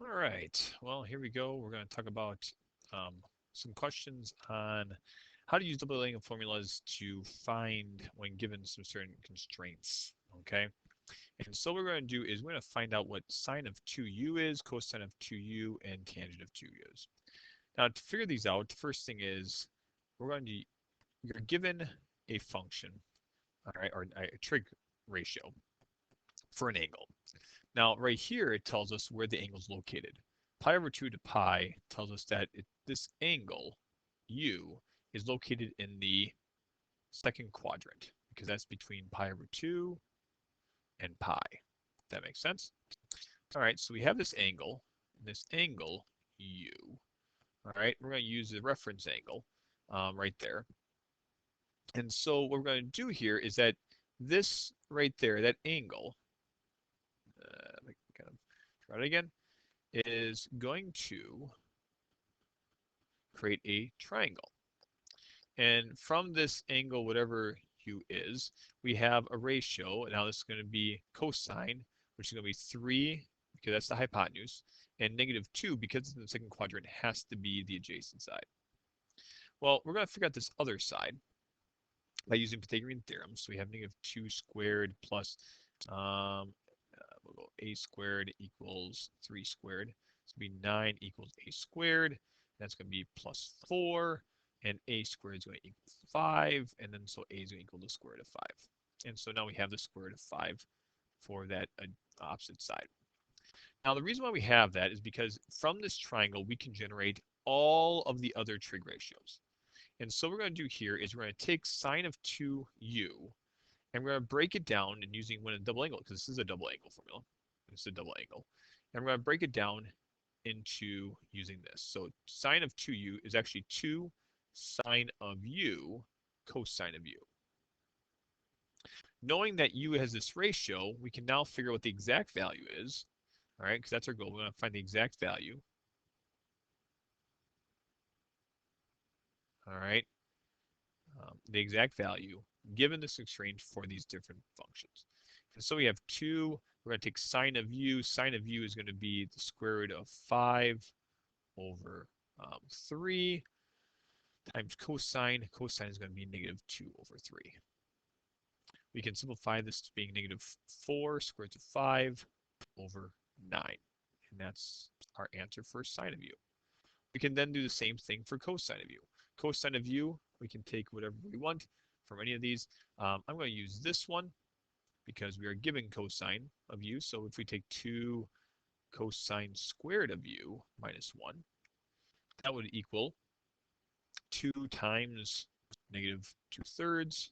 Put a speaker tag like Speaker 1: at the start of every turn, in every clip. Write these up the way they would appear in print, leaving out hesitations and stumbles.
Speaker 1: All right, well, here we go. We're going to talk about um, some questions on how to use double angle formulas to find when given some certain constraints. Okay, and so what we're going to do is we're going to find out what sine of 2u is, cosine of 2u, and tangent of 2u is. Now, to figure these out, the first thing is you're given a function, all right, or a trig ratio for an angle. Now, right here, it tells us where the angle is located. Pi over 2 to pi tells us that this angle, u, is located in the second quadrant, because that's between pi over 2 and pi. That makes sense? All right, so we have this angle, u. All right, we're going to use the reference angle right there. And so what we're going to do here is that this right there, that angle, kind of try it again, is going to create a triangle. And from this angle, whatever u is, we have a ratio. Now this is going to be cosine, which is going to be 3, because that's the hypotenuse, and -2, because it's in the second quadrant, has to be the adjacent side. Well, we're going to figure out this other side by using Pythagorean Theorem. So we have -2 squared plus, we'll go a squared equals 3 squared. So it'll be 9 equals a squared. That's going to be plus 4. And a squared is going to equal 5. And then so a is going to equal the square root of 5. And so now we have the square root of 5 for that opposite side. Now the reason why we have that is because from this triangle we can generate all of the other trig ratios. And so what we're going to do here is we're going to take sine of 2u, and we're going to break it down and using when a double angle, because this is a double angle formula. This is a double angle. And we're going to break it down into using this. So sine of 2u is actually 2 sine of u cosine of u. Knowing that u has this ratio, we can now figure out what the exact value is. All right, because that's our goal. We're going to find the exact value. All right, the exact value given this exchange for these different functions. And so we have 2, we're going to take sine of u. Sine of u is going to be the square root of 5 over 3 times cosine. Cosine is going to be -2 over 3. We can simplify this to being -4 square root of 5 over 9. And that's our answer for sine of u. We can then do the same thing for cosine of u. Cosine of u, we can take whatever we want from any of these. I'm going to use this one because we are given cosine of u. So if we take 2 cosine squared of u minus 1, that would equal 2 times -2/3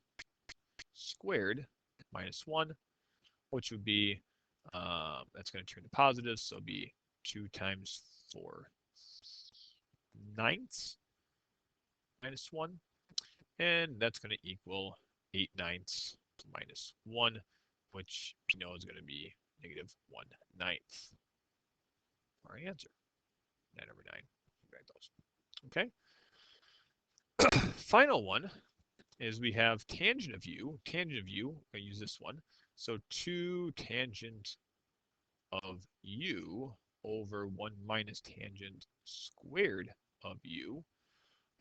Speaker 1: squared minus 1, which would be, that's going to turn to positive, so it'd be 2 times 4/9 minus 1, and that's going to equal 8/9 minus 1, which we know is going to be -1/9. Our answer, 9 over 9. Write those. Okay. Final one is we have tangent of u. Tangent of u, I use this one. So 2 tangent of u over 1 minus tangent squared of u.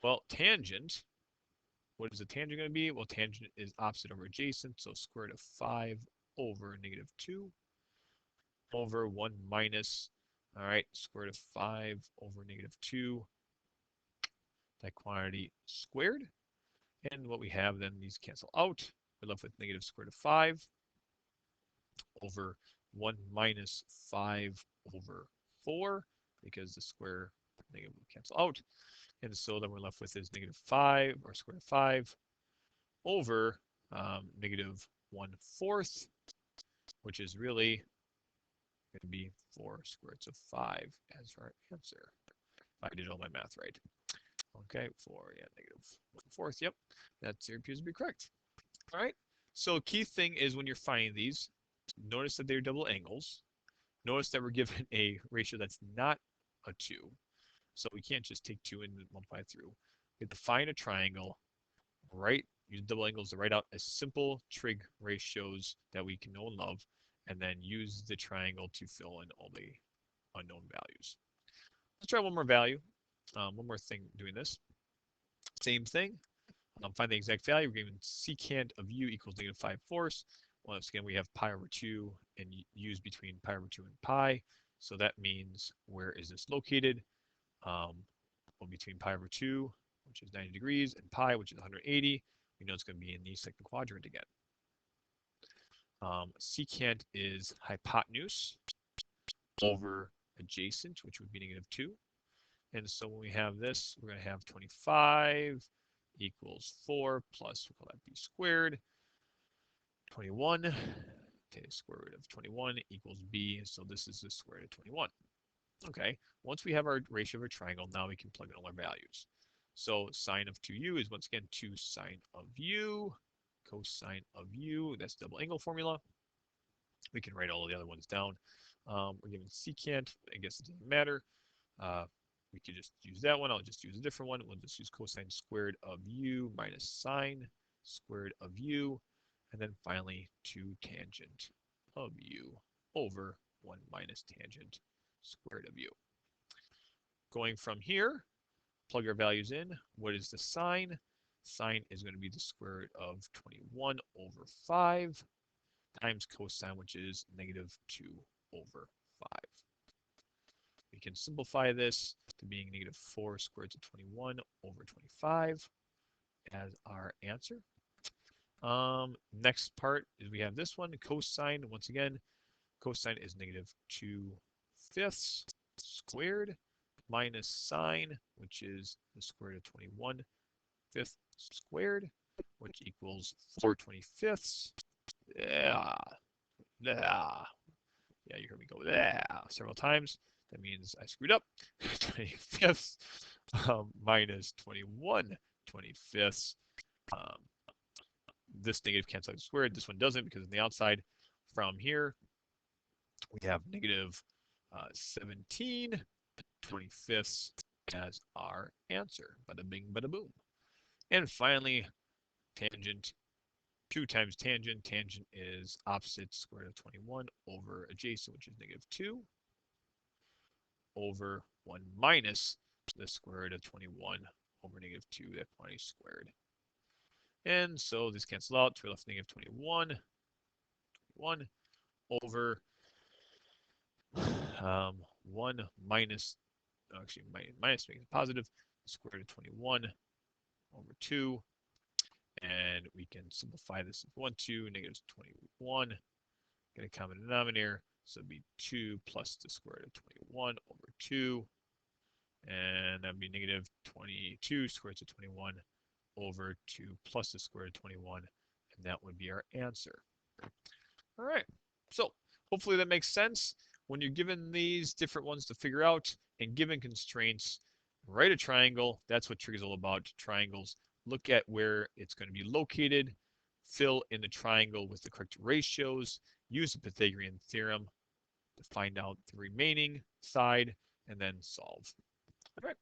Speaker 1: Well, tangent, what is the tangent going to be? Well, tangent is opposite over adjacent, so square root of 5 over -2 over 1 minus, all right, square root of 5 over -2, that quantity squared. And what we have then, these cancel out. We're left with negative square root of 5 over 1 minus 5 over 4, because the square negative will cancel out. And so then we're left with is -5, or square root of 5, over -1/4, which is really going to be 4 square roots of 5 as our answer. If I did all my math right. Okay, 4, yeah, -1/4, yep. That appears to be correct. All right, so key thing is when you're finding these, notice that they're double angles. Notice that we're given a ratio that's not a 2. So we can't just take 2 and multiply through. We have to find a triangle, right? Use double angles to write out as simple trig ratios that we can know and love, and then use the triangle to fill in all the unknown values. Let's try one more value. One more thing doing this. Same thing. Find the exact value. We're given secant of u equals -5/4. Once again, we have pi over 2 and u's between pi over 2 and pi. So that means where is this located? Well, between pi over 2, which is 90 degrees, and pi, which is 180. We know it's going to be in the second quadrant again. Secant is hypotenuse over adjacent, which would be -2. And so when we have this, we're going to have 25 equals 4 plus, we'll call that b squared. 21, okay, square root of 21 equals b, so this is the square root of 21. Okay, once we have our ratio of a triangle, now we can plug in all our values. So sine of 2u is once again 2 sine of u, cosine of u, that's double angle formula. We can write all the other ones down. We're given secant, I guess it doesn't matter. We could just use that one. I'll just use a different one. We'll just use cosine squared of u minus sine squared of u. And then finally 2 tangent of u over 1 minus tangent squared of u. Going from here, plug our values in. What is the sine? Sine is going to be the square root of 21 over 5 times cosine, which is -2 over 5. We can simplify this to being -4 squared root of 21 over 25 as our answer. Next part is we have this one, cosine. Once again, cosine is -2/5 squared minus sine, which is the square root of 21/5 squared, which equals 4/25. Yeah, yeah, yeah. You heard me go several times. That means I screwed up. 25 minus 21/25. This negative cancels out squared. This one doesn't because on the outside from here we have -17/25 as our answer. Bada bing, bada boom. And finally, tangent. 2 times tangent. Tangent is opposite square root of 21 over adjacent, which is -2 over 1 minus the square root of 21 over -2, that quantity squared. And so this cancels out, so we're left -21 over 1 minus, actually minus makes it positive, square root of 21 over 2. And we can simplify this if we want to, -21, get a common denominator, so it'd be 2 plus the square root of 21 over 2. And that'd be -22 square root of 21 over 2 plus the square root of 21, and that would be our answer. All right, so hopefully that makes sense. When you're given these different ones to figure out and given constraints, write a triangle. That's what trig is all about, triangles. Look at where it's going to be located, fill in the triangle with the correct ratios, use the Pythagorean theorem to find out the remaining side, and then solve. All right.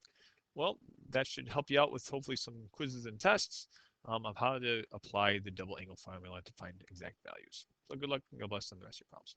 Speaker 1: Well, that should help you out with hopefully some quizzes and tests of how to apply the double angle formula to find exact values. So good luck and God bless on the rest of your problems.